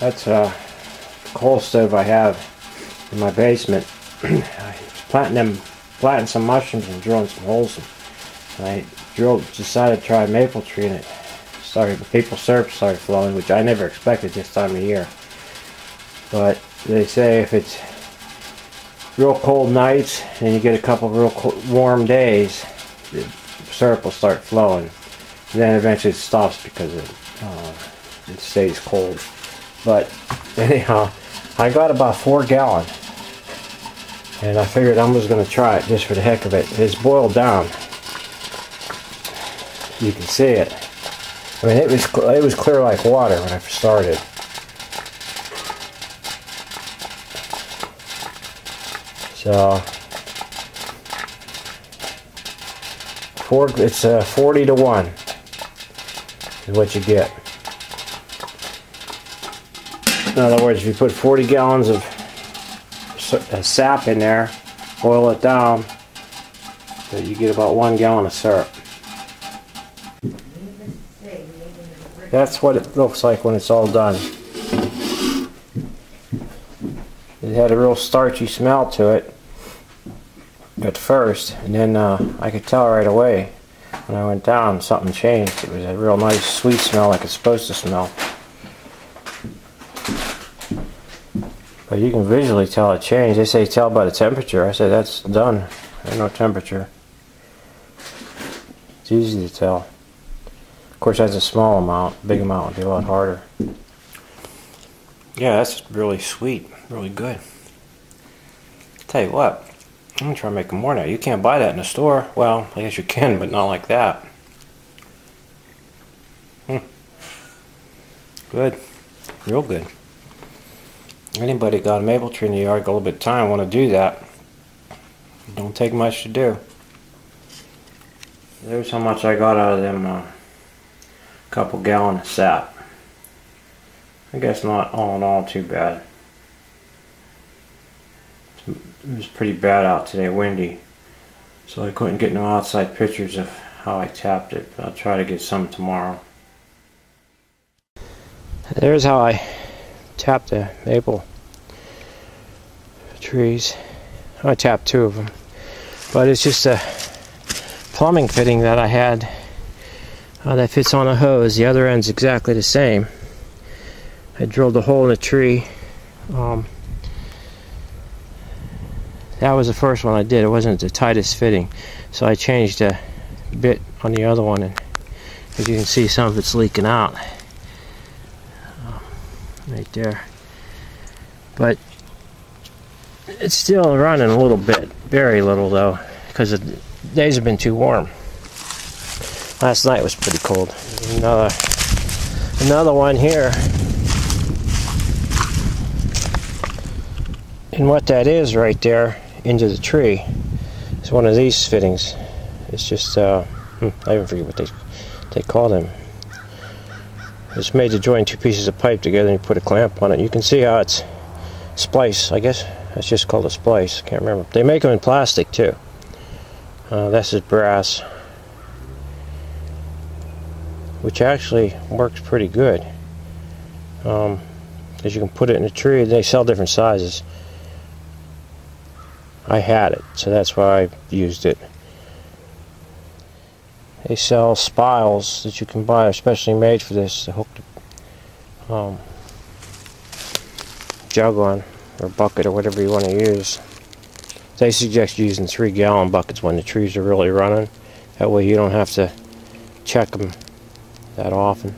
That's a coal stove I have in my basement. I was planting some mushrooms and drilling some holes. And I decided to try maple tree, and the maple syrup started flowing, which I never expected this time of year. But they say if it's real cold nights and you get a couple of real warm days, the syrup will start flowing. And then eventually it stops because it stays cold. But anyhow, I got about 4 gallons, and I figured I was going to try it just for the heck of it. It's boiled down. You can see it. I mean, it was clear like water when I started. So it's 40 to 1 is what you get. In other words, if you put 40 gallons of sap in there, boil it down, so you get about 1 gallon of syrup. That's what it looks like when it's all done. It had a real starchy smell to it at first, and then I could tell right away when I went down something changed. It was a real nice sweet smell like it's supposed to smell. But you can visually tell it changed. They say tell by the temperature. I said that's done. There's no temperature. It's easy to tell. Of course, that's a small amount. Big amount would be a lot harder. Yeah, that's really sweet. Really good. Tell you what, I'm going to try making more now. You can't buy that in the store. Well, I guess you can, but not like that. Good. Real good. Anybody got a maple tree in the yard, got a little bit of time, want to do that. It don't take much to do. There's how much I got out of them couple gallons of sap. I guess not all in all too bad. It was pretty bad out today, windy, so I couldn't get no outside pictures of how I tapped it, but I'll try to get some tomorrow. There's how I tapped the maple trees. I tapped 2 of them, but it's just a plumbing fitting that I had that fits on a hose. The other end's exactly the same. I drilled a hole in the tree. That was the first one I did. It wasn't the tightest fitting, so I changed a bit on the other one, and as you can see, some of it's leaking out right there. But it's still running a little bit, very little though, because the days have been too warm. Last night was pretty cold. Another one here. And what that is right there into the tree is one of these fittings. It's just I even forget what they call them. It's made to join 2 pieces of pipe together, and you put a clamp on it. You can see how it's splice. I guess that's just called a splice. I can't remember. They make them in plastic too. This is brass, which actually works pretty good, because you can put it in a tree. They sell different sizes. I had it, so that's why I used it. They sell spiles that you can buy, especially made for this, to hook the jug on, or bucket, or whatever you want to use. They suggest using 3-gallon buckets when the trees are really running. That way you don't have to check them that often.